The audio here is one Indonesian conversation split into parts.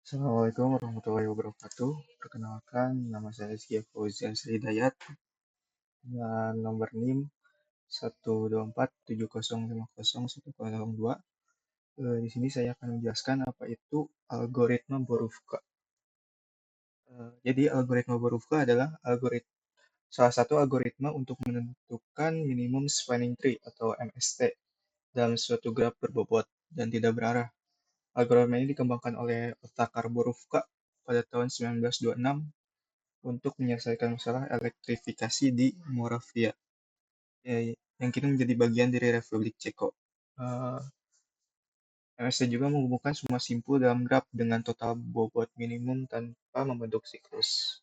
Assalamualaikum warahmatullahi wabarakatuh. Perkenalkan, nama saya Rizky Fauzan Sri Dayat dengan nomor NIM 12470501002. Di sini saya akan menjelaskan apa itu algoritma Borufka. Jadi algoritma Borufka adalah salah satu algoritma untuk menentukan minimum spanning tree atau MST dalam suatu graf berbobot dan tidak berarah. Algoritma ini dikembangkan oleh Otakar Borufka pada tahun 1926 untuk menyelesaikan masalah elektrifikasi di Moravia, yang kini menjadi bagian dari Republik Ceko. MST juga menghubungkan semua simpul dalam graf dengan total bobot minimum tanpa membentuk siklus.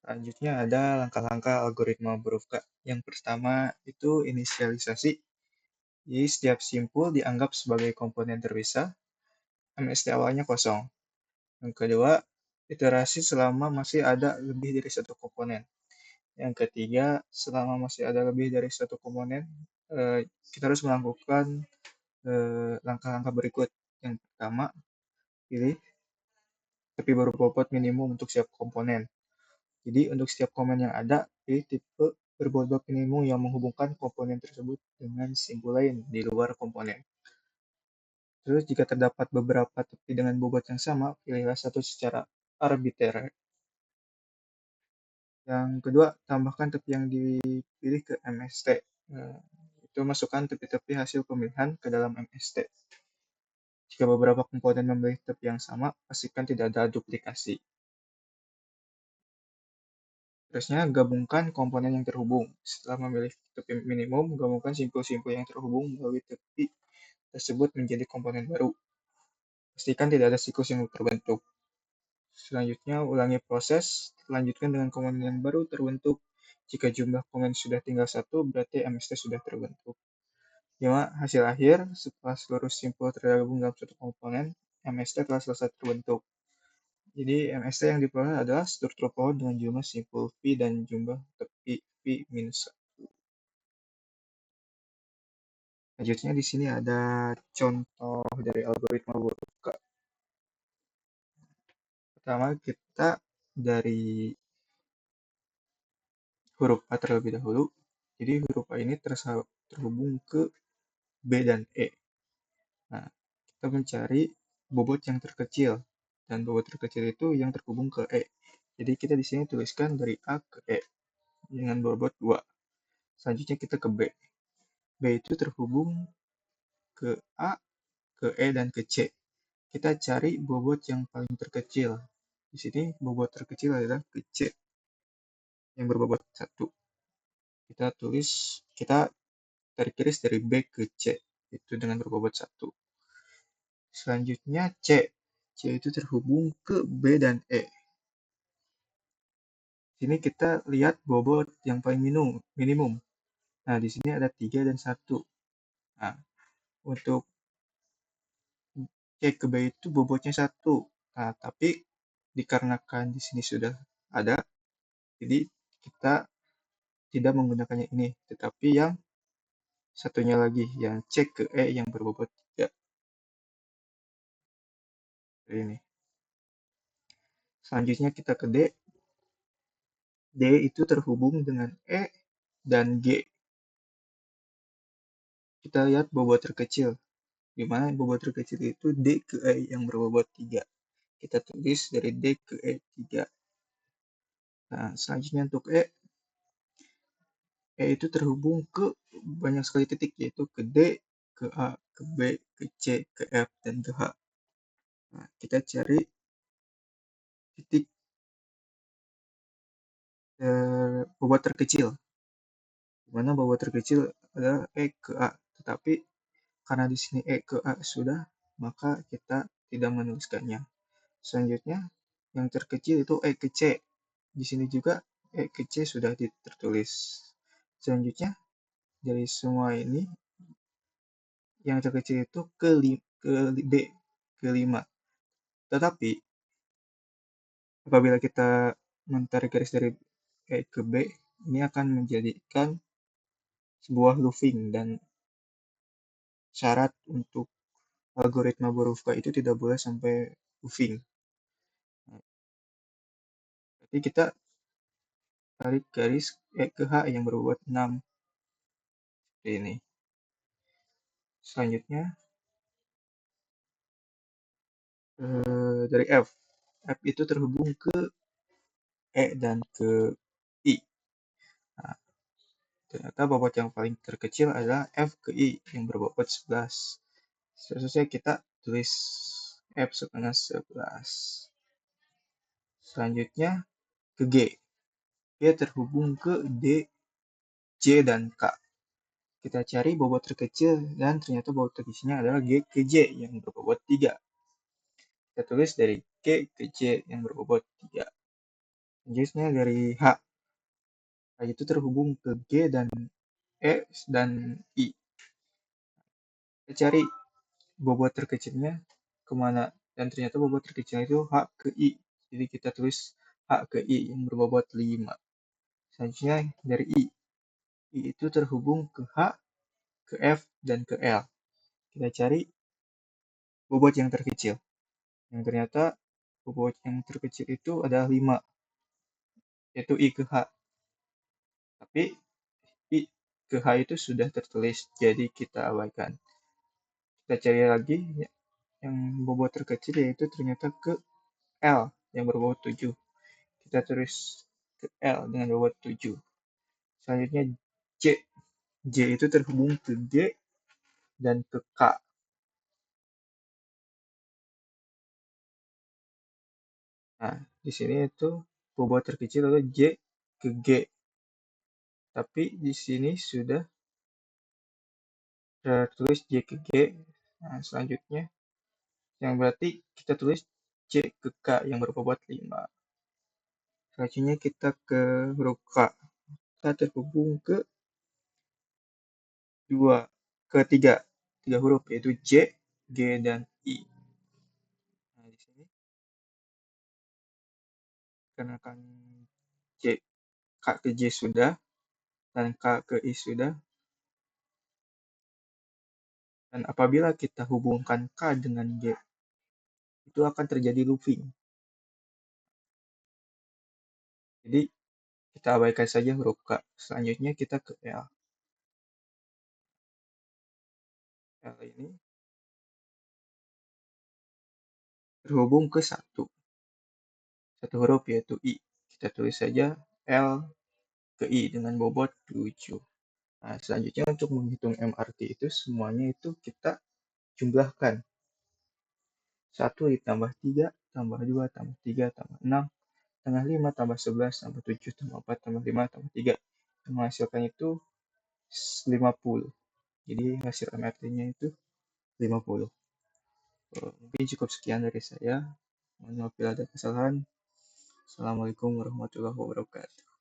Selanjutnya ada langkah-langkah algoritma Borufka. Yang pertama itu inisialisasi. Jadi setiap simpul dianggap sebagai komponen terpisah. MST awalnya kosong. Yang kedua, iterasi selama masih ada lebih dari satu komponen. Yang ketiga, selama masih ada lebih dari satu komponen, kita harus melakukan langkah-langkah berikut. Yang pertama, pilih tepi berbobot minimum untuk setiap komponen. Jadi untuk setiap komponen yang ada, pilih tipe berbobot minimum yang menghubungkan komponen tersebut dengan simpul lain di luar komponen. Terus jika terdapat beberapa tepi dengan bobot yang sama, pilihlah satu secara arbiter. Yang kedua, tambahkan tepi yang dipilih ke MST. Itu masukkan tepi-tepi hasil pemilihan ke dalam MST. Jika beberapa komponen memilih tepi yang sama, pastikan tidak ada duplikasi. Terusnya, gabungkan komponen yang terhubung. Setelah memilih tepi minimum, gabungkan simpul-simpul yang terhubung melalui tepi tersebut menjadi komponen baru. Pastikan tidak ada siklus yang terbentuk. Selanjutnya, ulangi proses. Lanjutkan dengan komponen yang baru terbentuk. Jika jumlah komponen sudah tinggal satu, berarti MST sudah terbentuk. 5. Hasil akhir, setelah seluruh simpul tergabung dalam satu komponen, MST telah selesai terbentuk. Jadi MST yang diperoleh adalah struktur pohon dengan jumlah simpul V dan jumlah tepi V-1. Selanjutnya di sini ada contoh dari algoritma Borufka. Pertama, kita dari huruf A terlebih dahulu. Jadi huruf A ini terhubung ke B dan E. Nah, kita mencari bobot yang terkecil, dan bobot terkecil itu yang terhubung ke E. Jadi kita di sini tuliskan dari A ke E dengan bobot 2. Selanjutnya kita ke B. B itu terhubung ke A, ke E, dan ke C. Kita cari bobot yang paling terkecil. Di sini bobot terkecil adalah ke C yang berbobot 1. Kita tarik garis dari B ke C, itu dengan berbobot 1. Selanjutnya C. C itu terhubung ke B dan E. Sini kita lihat bobot yang paling minimum. Nah, di sini ada 3 dan 1. Nah, untuk C ke B itu bobotnya 1. Nah, tapi dikarenakan di sini sudah ada, jadi kita tidak menggunakannya ini, tetapi yang satunya lagi, yang C ke E yang berbobot 3. Ini. Selanjutnya kita ke D. D itu terhubung dengan E dan G. Kita lihat bobot terkecil, di mana bobot terkecil itu D ke E yang berbobot 3. Kita tulis dari D ke E 3. Nah, selanjutnya untuk E itu terhubung ke banyak sekali titik, yaitu ke D, ke A, ke B, ke C, ke F, dan ke H. Nah, kita cari titik bobot terkecil, di mana bobot terkecil adalah E ke A. Tetapi karena di sini E ke A sudah, maka kita tidak menuliskannya. Selanjutnya, yang terkecil itu E ke C. Di sini juga E ke C sudah tertulis. Selanjutnya, dari semua ini, yang terkecil itu ke D, ke 5. Tetapi, apabila kita menarik garis dari E ke B, ini akan menjadikan sebuah looping, dan syarat untuk algoritma berufka itu tidak boleh sampai looping. Jadi kita tarik garis ke H yang berbobot 6. Seperti ini. Selanjutnya dari F. F itu terhubung ke E dan ke I. Nah, ternyata bobot yang paling terkecil adalah F ke I yang berbobot 11. Seterusnya kita tulis F sebanyak 11. Selanjutnya ke G. Dia terhubung ke D, J, dan K. Kita cari bobot terkecil dan ternyata bobot terkecilnya adalah G ke J yang berbobot 3. Kita tulis dari G ke J yang berbobot 3. Selanjutnya dari H. H itu terhubung ke G dan E dan I. Kita cari bobot terkecilnya kemana, dan ternyata bobot terkecilnya itu H ke I. Jadi kita tulis H ke I yang berbobot 5. Selanjutnya dari I. I itu terhubung ke H, ke F, dan ke L. Kita cari bobot yang terkecil. Yang ternyata bobot yang terkecil itu adalah 5, yaitu I ke H. Tapi I ke H itu sudah tertulis, jadi kita abaikan. Kita cari lagi yang bobot terkecil, yaitu ternyata ke L yang berbobot 7. Kita tulis ke L dengan bobot 7. Selanjutnya J. J itu terhubung ke G dan ke K. Nah, di sini itu bobot terkecil adalah J ke G. Tapi di sini sudah tertulis J ke G. Nah, selanjutnya yang berarti kita tulis J ke K yang berbobot 5. Selanjutnya kita ke huruf K. Kita terhubung ke tiga huruf, yaitu J, G, dan I. Nah, di sini karena kan J, K ke J sudah, dan K ke I sudah, dan apabila kita hubungkan K dengan G, itu akan terjadi looping. Jadi kita abaikan saja huruf K. Selanjutnya kita ke L. L ini terhubung ke satu huruf, yaitu I. Kita tulis saja L ke I dengan bobot 7. Nah, selanjutnya untuk menghitung MRT itu semuanya itu kita jumlahkan. 1 ditambah 3, tambah 2, tambah 3, tambah 6, tambah 5, tambah 11, tambah 7, tambah 4, tambah 5, tambah 3. Yang menghasilkan itu 50. Jadi hasil MRT-nya itu 50. Mungkin cukup sekian dari saya. Mohon maaf bila ada kesalahan. Assalamualaikum warahmatullahi wabarakatuh.